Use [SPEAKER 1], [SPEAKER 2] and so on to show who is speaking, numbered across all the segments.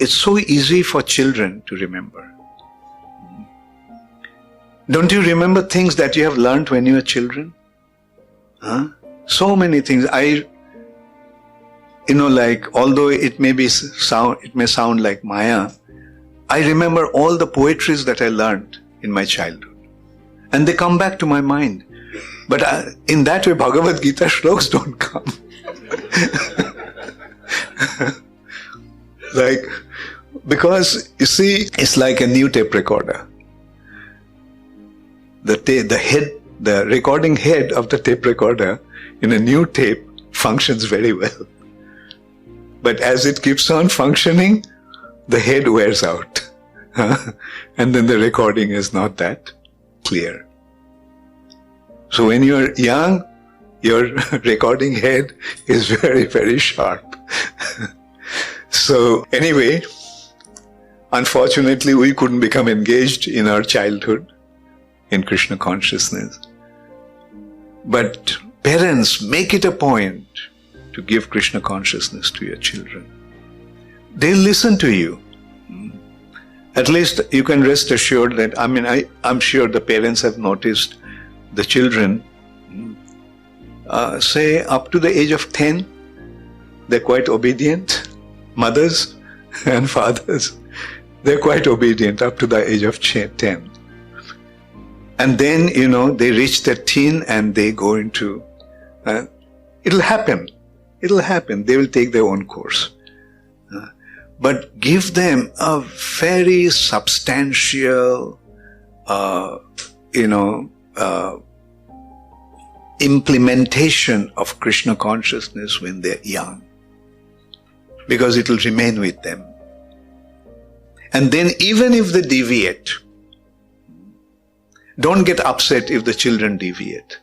[SPEAKER 1] it's so easy for children to remember. Don't you remember things that you have learned when you were children? So many things. Although it may sound like Maya, I remember all the poetries that I learned in my childhood. And they come back to my mind. But in that way, Bhagavad Gita shlokas don't come. Because, you see, it's like a new tape recorder. The recording head of the tape recorder in a new tape functions very well. But as it keeps on functioning, the head wears out. And then the recording is not that clear. So when you're young, your recording head is very, very sharp. So anyway, unfortunately, we couldn't become engaged in our childhood in Krishna consciousness. But parents, make it a point to give Krishna consciousness to your children. They'll listen to you. At least you can rest assured that, I'm sure the parents have noticed the children, say up to the age of 10, they're quite obedient. Mothers and fathers, they're quite obedient up to the age of 10. And then, they reach their teen and they go into, it'll happen. They will take their own course. But give them a very substantial, implementation of Krishna consciousness when they're young. Because it will remain with them. And then even if they deviate, don't get upset if the children deviate.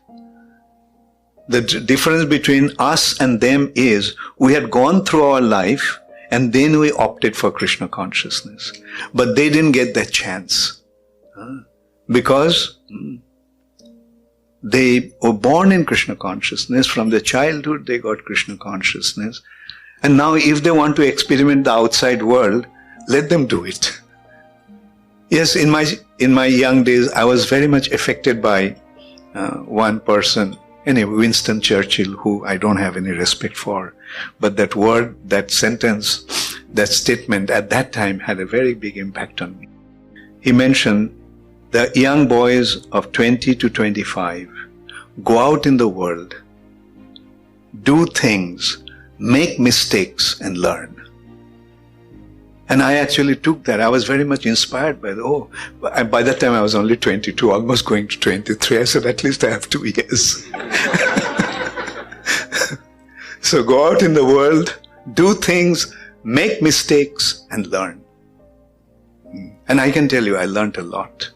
[SPEAKER 1] The difference between us and them is we had gone through our life and then we opted for Krishna consciousness. But they didn't get that chance. Because they were born in Krishna consciousness. From their childhood they got Krishna consciousness. And now if they want to experiment the outside world, let them do it. Yes, in my young days, I was very much affected by one person, Winston Churchill, who I don't have any respect for. But that word, that sentence, that statement at that time had a very big impact on me. He mentioned the young boys of 20 to 25 go out in the world, do things, make mistakes and learn. And I actually took that. I was very much inspired by by that time I was only 22, almost going to 23. I said, at least I have 2 years. So go out in the world, do things, make mistakes and learn. And I can tell you, I learned a lot.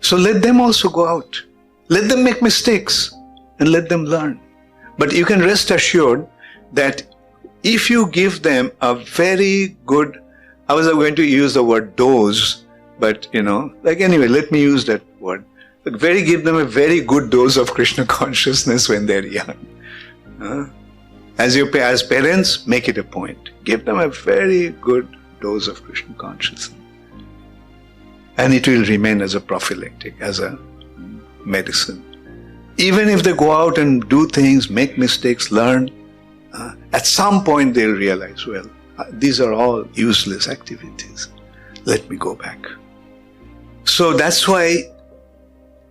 [SPEAKER 1] So let them also go out. Let them make mistakes and let them learn. But you can rest assured that if you give them a very good, I was going to use the word dose, but anyway, let me use that word. Give them a very good dose of Krishna consciousness when they're young. As parents, make it a point. Give them a very good dose of Krishna consciousness. And it will remain as a prophylactic, as a medicine. Even if they go out and do things, make mistakes, learn, at some point they'll realize, these are all useless activities. Let me go back. So that's why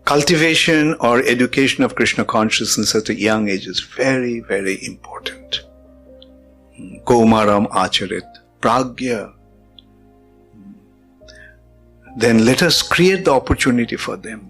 [SPEAKER 1] cultivation or education of Krishna consciousness at a young age is very, very important. Kaumaram acharit pragya. Then let us create the opportunity for them.